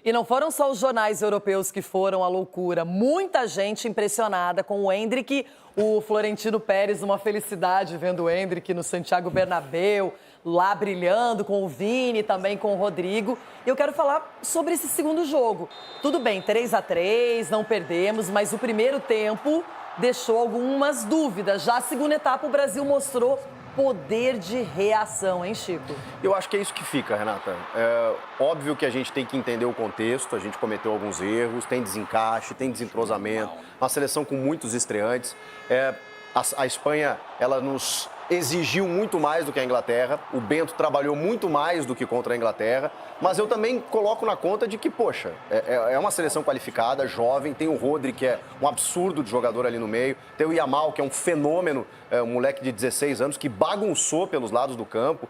E não foram só os jornais europeus que foram à loucura. Muita gente impressionada com o Endrick, o Florentino Pérez, uma felicidade vendo o Endrick no Santiago Bernabéu, lá brilhando com o Vini, também com o Rodrigo. E eu quero falar sobre esse segundo jogo. Tudo bem, 3-3, não perdemos, mas o primeiro tempo deixou algumas dúvidas. Já a segunda etapa, o Brasil mostrou poder de reação, hein, Chico? Eu acho que é isso que fica, Renata. É óbvio que a gente tem que entender o contexto, a gente cometeu alguns erros, tem desencaixe, tem desentrosamento, uma seleção com muitos estreantes. A Espanha, ela nos exigiu muito mais do que a Inglaterra, o Bento trabalhou muito mais do que contra a Inglaterra, mas eu também coloco na conta de que, poxa, é uma seleção qualificada, jovem, tem o Rodri, que é um absurdo de jogador ali no meio, tem o Yamal, que é um fenômeno, um moleque de 16 anos, que bagunçou pelos lados do campo,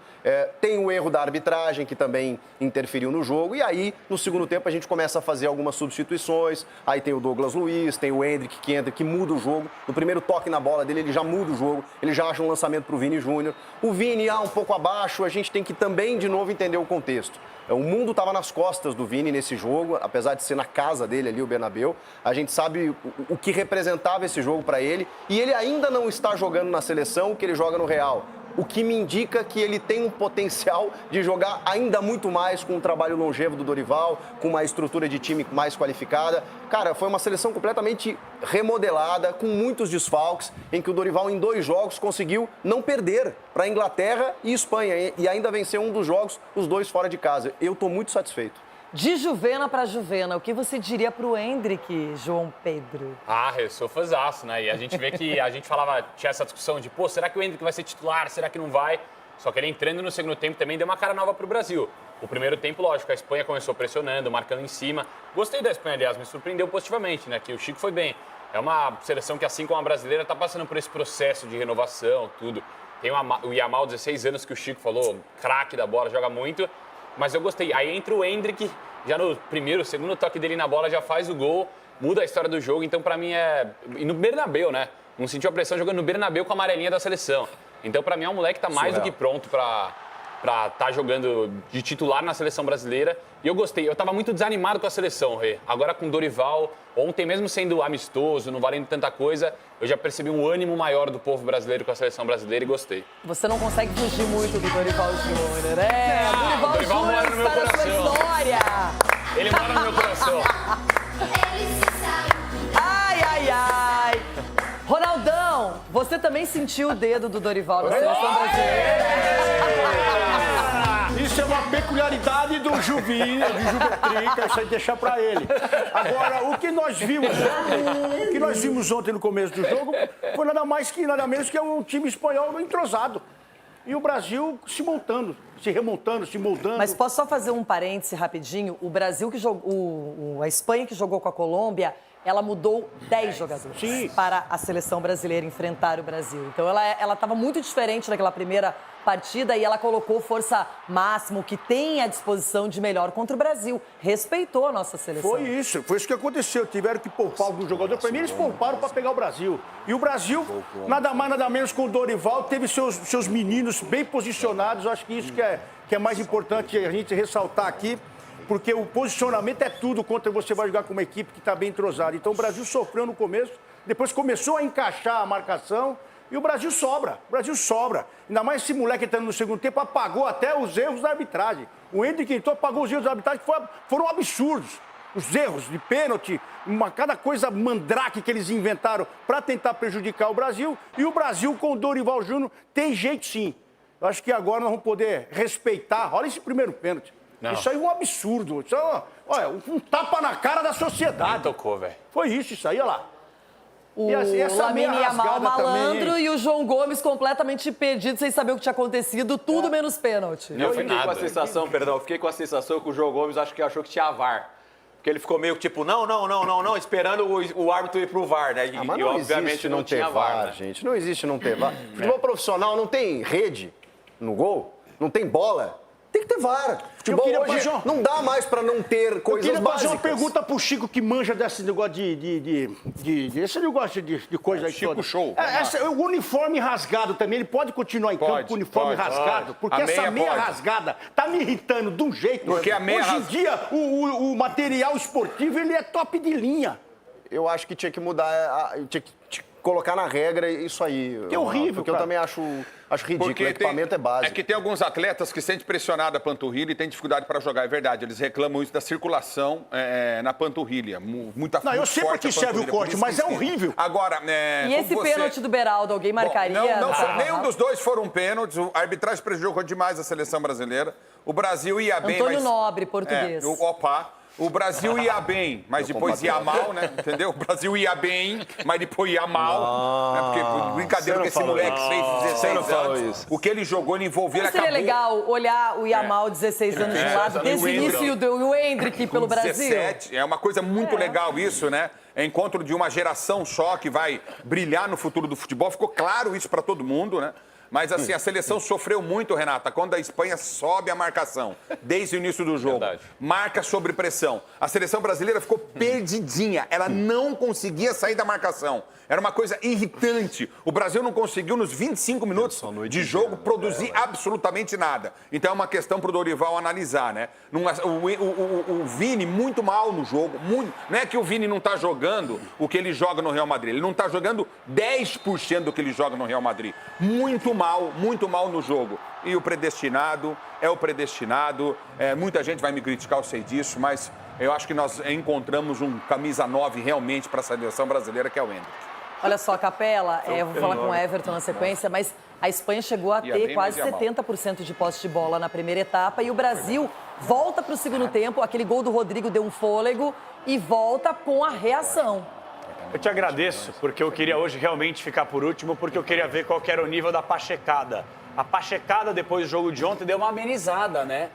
tem o erro da arbitragem, que também interferiu no jogo, e aí, no segundo tempo, a gente começa a fazer algumas substituições, aí tem o Douglas Luiz, tem o Endrick, que entra, que muda o jogo, no primeiro toque na bola dele, ele já muda o jogo, ele já acha um lançamento para o Vini Júnior. O Vini, um pouco abaixo, a gente tem que também, de novo, entender o contexto. O mundo estava nas costas do Vini nesse jogo, apesar de ser na casa dele ali, o Bernabéu. A gente sabe o que representava esse jogo para ele. E ele ainda não está jogando na seleção o que ele joga no Real. O que me indica que ele tem um potencial de jogar ainda muito mais com um trabalho longevo do Dorival, com uma estrutura de time mais qualificada. Cara, foi uma seleção completamente remodelada, com muitos desfalques, em que o Dorival, em 2 jogos, conseguiu não perder para a Inglaterra e Espanha. E ainda venceu um dos jogos, os 2 fora de casa. Eu estou muito satisfeito. De Juvena para Juvena, o que você diria para o Endrick, João Pedro? Eu sou fãzaço, né? E a gente vê que a gente falava, tinha essa discussão de, será que o Endrick vai ser titular? Será que não vai? Só que ele entrando no segundo tempo também deu uma cara nova pro Brasil. O primeiro tempo, lógico, a Espanha começou pressionando, marcando em cima. Gostei da Espanha, aliás, me surpreendeu positivamente, né? Que o Chico foi bem. É uma seleção que, assim como a brasileira, tá passando por esse processo de renovação, tudo. Tem o Yamal, 16 anos, que o Chico falou, craque da bola, joga muito. Mas eu gostei. Aí entra o Endrick, já no segundo toque dele na bola, já faz o gol, muda a história do jogo. Então, pra mim, E no Bernabéu, né? Não sentiu a pressão jogando no Bernabéu com a amarelinha da seleção. Então, pra mim, é um moleque que tá mais do que pronto pra estar jogando de titular na seleção brasileira. E eu gostei. Eu tava muito desanimado com a seleção, Rê. Agora com o Dorival, ontem mesmo sendo amistoso, não valendo tanta coisa, eu já percebi um ânimo maior do povo brasileiro com a seleção brasileira e gostei. Você não consegue fugir muito do Dorival Júnior, né? O Dorival mora no meu coração. História. Ele mora no meu coração. Ai, ai, ai. Ronaldão, você também sentiu o dedo do Dorival na seleção brasileira? Isso é uma peculiaridade do Juvinho, de Juvetrica, isso aí deixar pra ele. Agora, o que nós vimos ontem no começo do jogo foi nada mais que nada menos que um time espanhol entrosado. E o Brasil se montando, se remontando, se moldando. Mas posso só fazer um parêntese rapidinho? O Brasil que jogou, a Espanha que jogou com a Colômbia, ela mudou 10 jogadores para a seleção brasileira enfrentar o Brasil. Então ela estava muito diferente daquela primeira partida e ela colocou força máxima, o que tem à disposição de melhor contra o Brasil. Respeitou a nossa seleção. Foi isso que aconteceu. Tiveram que poupar alguns jogadores. Para mim, eles pouparam para pegar o Brasil. E o Brasil, nada mais, nada menos com o Dorival, teve seus meninos bem posicionados. Eu acho que isso que é mais importante a gente ressaltar aqui. Porque o posicionamento é tudo contra você vai jogar com uma equipe que está bem entrosada. Então o Brasil sofreu no começo, depois começou a encaixar a marcação e o Brasil sobra. O Brasil sobra. Ainda mais esse moleque entrando no segundo tempo apagou até os erros da arbitragem. O Endrick entrou, apagou os erros da arbitragem que foram absurdos. Os erros de pênalti, cada coisa mandrake que eles inventaram para tentar prejudicar o Brasil. E o Brasil com o Dorival Júnior tem jeito sim. Eu acho que agora nós vamos poder respeitar. Olha esse primeiro pênalti. Não. Isso aí é um absurdo. Isso é um tapa na cara da sociedade. Nem tocou, velho. Foi isso aí, olha lá. O Lamine Yamal malandro também. E o João Gomes completamente perdido, sem saber o que tinha acontecido, tudo menos pênalti. Eu fiquei com a sensação que o João Gomes acho que achou que tinha VAR. Porque ele ficou meio tipo, não, esperando o árbitro ir pro VAR, né? Mas não obviamente não tinha VAR, né? Gente. Não existe não ter VAR. Futebol profissional não tem rede no gol, não tem bola. Tem que ter VAR. Futebol queria hoje fazer uma- não dá mais para não ter coisas Eu queria fazer básicas. uma pergunta pro Chico que manja desse negócio esse negócio de coisa aí Chico toda. Show. O uniforme rasgado também, ele pode continuar em campo Pode, com o uniforme pode, rasgado? pode. Porque A essa meia meia pode. rasgada tá me irritando de um jeito. Porque a meia Hoje em ras- dia, o material esportivo, ele é top de linha. Eu acho que tinha que mudar, tinha que colocar na regra isso aí. Que horrível, Porque cara. eu também acho ridículo. O equipamento é básico. É que tem alguns atletas que sentem pressionado a panturrilha e têm dificuldade para jogar, é verdade. Eles reclamam isso da circulação na panturrilha. Muita Não, eu muito sei pra forte que a serve o panturrilha, corte, por isso mas que é horrível. Agora, E esse pênalti do Beraldo, alguém marcaria? Nenhum dos dois foram pênaltis. A arbitragem prejudicou demais a seleção brasileira. O Brasil ia bem, Antônio mas... Nobre, português. O Brasil ia bem, mas depois ia mal, né? Entendeu? O Brasil ia bem, mas depois ia mal. Né? Porque brincadeira que esse moleque fez 16 anos. O que ele jogou, ele envolveu, Não ele seria acabou... legal olhar o Yamal, 16 anos de lado, desde o início do Hendrick pelo Brasil? 17, é uma coisa muito legal isso, né? É encontro de uma geração só que vai brilhar no futuro do futebol. Ficou claro isso para todo mundo, né? Mas assim, a seleção sofreu muito, Renata, quando a Espanha sobe a marcação, desde o início do jogo. Verdade. Marca sob pressão. A seleção brasileira ficou perdidinha. Ela não conseguia sair da marcação. Era uma coisa irritante. O Brasil não conseguiu, nos 25 minutos de jogo, produzir absolutamente nada. Então é uma questão para o Dorival analisar, né? O Vini muito mal no jogo. Não é que o Vini não está jogando o que ele joga no Real Madrid. Ele não está jogando 10% do que ele joga no Real Madrid. Muito mal no jogo. E o predestinado é o predestinado. Muita gente vai me criticar, eu sei disso, mas eu acho que nós encontramos um camisa 9 realmente para a seleção brasileira, que é o Hendrick. Olha só, Capela, eu vou falar com o Everton na sequência, mas a Espanha chegou a Ia ter bem, quase mas ia mal. 70% de posse de bola na primeira etapa e o Brasil volta para o segundo tempo. Aquele gol do Rodrigo deu um fôlego e volta com a reação. Eu te agradeço, porque eu queria hoje realmente ficar por último, porque eu queria ver qual que era o nível da pachecada. A pachecada, depois do jogo de ontem, deu uma amenizada, né?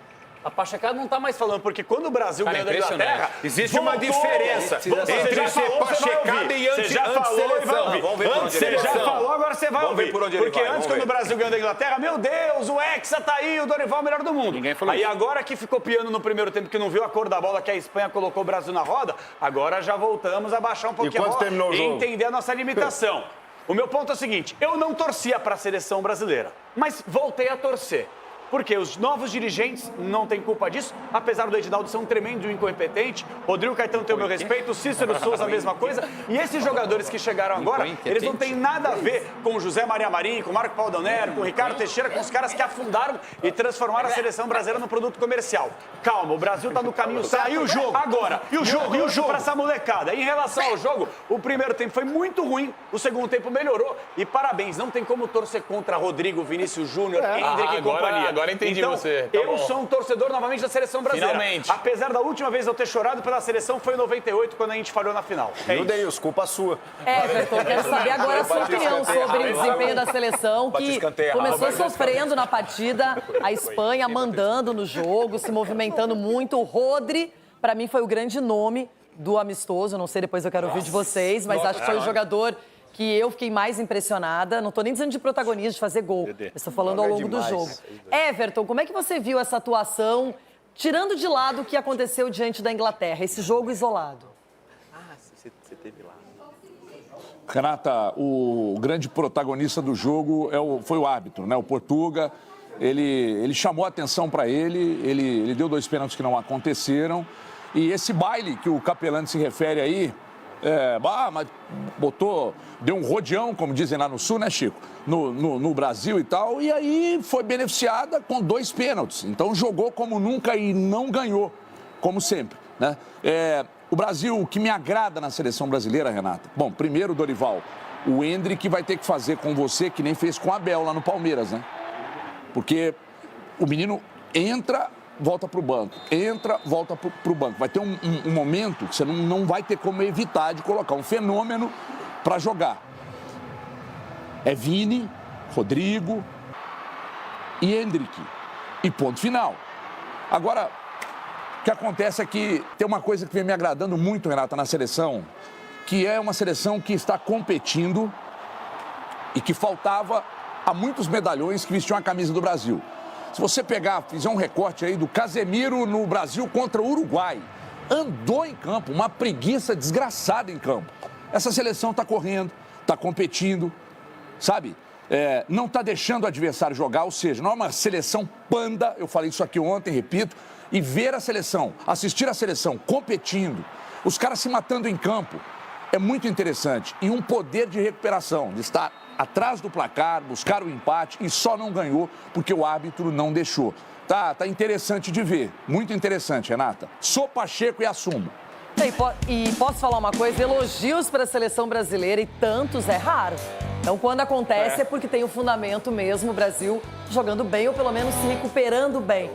A pachecada não tá mais falando, porque quando o Brasil Cara, ganhou da impressionante. Inglaterra... Existe uma diferença Você entre já ser falou, você vai pachecada ouvir. e Você já falou e vai antisseleção. ouvir. Vamos ver por onde Você ele já vai. falou, agora você vai Vamos ver ouvir. por onde ele Porque vai, antes, vamos quando ver. o Brasil ganhou da Inglaterra, meu Deus, o Hexa tá aí, o Dorival é o melhor do mundo. Ninguém falou aí isso. agora que ficou piano no primeiro tempo, que não viu a cor da bola que a Espanha colocou o Brasil na roda, agora já voltamos a baixar um pouquinho a quanto bola terminou o e jogo? entender a nossa limitação. O meu ponto é o seguinte, eu não torcia para a seleção brasileira, mas voltei a torcer. Porque os novos dirigentes não têm culpa disso, apesar do Edinaldo ser um tremendo incompetente, Rodrigo Caetano tem o meu respeito, o Cícero Souza a mesma coisa, e esses jogadores que chegaram agora, eles não têm nada a ver com o José Maria Marinho, com o Marco Paldonero, com o Ricardo Teixeira, com os caras que afundaram e transformaram a seleção brasileira num produto comercial. Calma, o Brasil tá no caminho certo. E o jogo? Agora, E o jogo? para essa molecada. Em relação ao jogo, o primeiro tempo foi muito ruim, o segundo tempo melhorou, e parabéns, não tem como torcer contra Rodrigo, Vinícius Júnior, Hendrick e companhia. Agora entendi então, você. Tá eu bom. sou um torcedor novamente da seleção brasileira. Finalmente. Apesar da última vez eu ter chorado pela seleção, foi em 98, quando a gente falhou na final. É Viu, isso. Deus? Culpa sua. Everton, quero saber agora a sua opinião sobre o desempenho da seleção, que começou sofrendo na partida, a Espanha mandando no jogo, se movimentando muito. O Rodri, para mim, foi o grande nome do amistoso, não sei, depois eu quero ouvir de vocês, mas acho que foi o jogador que eu fiquei mais impressionada. Não estou nem dizendo de protagonismo, de fazer gol, estou falando ao longo do jogo. Everton, como é que você viu essa atuação, tirando de lado o que aconteceu diante da Inglaterra, esse jogo isolado? Renata, o grande protagonista do jogo foi o árbitro, né? O Portuga. Ele chamou a atenção para ele deu 2 pênaltis que não aconteceram. E esse baile que o Capelani se refere aí, mas deu um rodeão, como dizem lá no Sul, né, Chico? No Brasil e tal, e aí foi beneficiada com 2 pênaltis. Então jogou como nunca e não ganhou, como sempre, né? O Brasil, o que me agrada na seleção brasileira, Renata, bom, primeiro, Dorival, o Hendrick vai ter que fazer com você que nem fez com o Abel lá no Palmeiras, né? Porque o menino entra, volta para o banco, entra, volta para o banco. Vai ter um momento que você não vai ter como evitar de colocar um fenômeno para jogar. É Vini, Rodrigo e Hendrick. E ponto final. Agora, o que acontece é que tem uma coisa que vem me agradando muito, Renata, na seleção, que é uma seleção que está competindo e que faltava a muitos medalhões que vestiam a camisa do Brasil. Se você fizer um recorte aí do Casemiro no Brasil contra o Uruguai, andou em campo, uma preguiça desgraçada em campo. Essa seleção está correndo, está competindo, sabe? Não está deixando o adversário jogar, ou seja, não é uma seleção panda, eu falei isso aqui ontem, repito, e ver a seleção, assistir a seleção competindo, os caras se matando em campo, é muito interessante. E um poder de recuperação, de estar atrás do placar, buscar o empate e só não ganhou porque o árbitro não deixou. Tá interessante de ver, muito interessante, Renata. Sou Pacheco e assumo. E posso falar uma coisa? Elogios para a seleção brasileira e tantos é raro. Então, quando acontece é porque tem um fundamento mesmo, o Brasil jogando bem ou pelo menos se recuperando bem.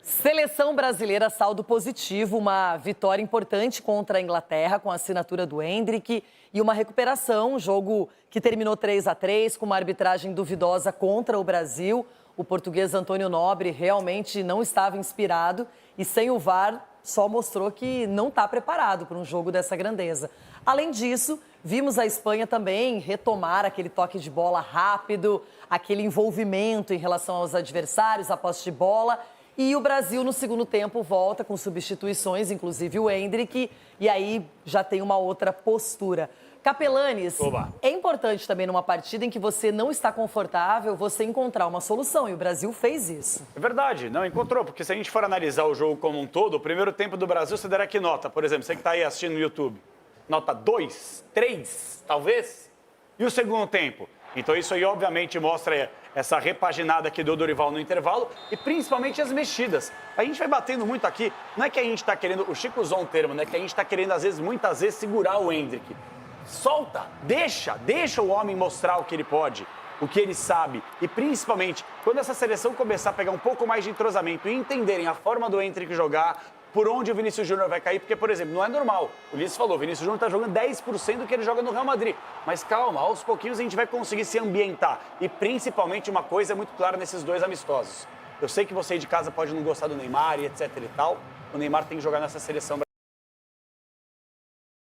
Seleção brasileira, saldo positivo, uma vitória importante contra a Inglaterra com a assinatura do Endrick e uma recuperação, um jogo que terminou 3-3 com uma arbitragem duvidosa contra o Brasil. O português Antônio Nobre realmente não estava inspirado e sem o VAR só mostrou que não está preparado para um jogo dessa grandeza. Além disso, vimos a Espanha também retomar aquele toque de bola rápido, aquele envolvimento em relação aos adversários, a posse de bola. E o Brasil, no segundo tempo, volta com substituições, inclusive o Endrick, e aí já tem uma outra postura. Capelanes, é importante também numa partida em que você não está confortável, você encontrar uma solução, e o Brasil fez isso. É verdade, não encontrou, porque se a gente for analisar o jogo como um todo, o primeiro tempo do Brasil, você dará que nota? Por exemplo, você que está aí assistindo no YouTube, nota 2, 3, talvez? E o segundo tempo? Então isso aí, obviamente, mostra essa repaginada que deu Dorival no intervalo e principalmente as mexidas. A gente vai batendo muito aqui, não é que a gente está querendo, o Chico usou um termo, né? Que a gente está querendo, muitas vezes, segurar o Endrick. Solta, deixa o homem mostrar o que ele pode, o que ele sabe. E principalmente, quando essa seleção começar a pegar um pouco mais de entrosamento e entenderem a forma do Endrick jogar, por onde o Vinícius Júnior vai cair, porque, por exemplo, não é normal. O Ulisses falou, o Vinícius Júnior está jogando 10% do que ele joga no Real Madrid. Mas calma, aos pouquinhos a gente vai conseguir se ambientar. E principalmente uma coisa é muito clara nesses dois amistosos. Eu sei que você aí de casa pode não gostar do Neymar e etc e tal. O Neymar tem que jogar nessa seleção brasileira.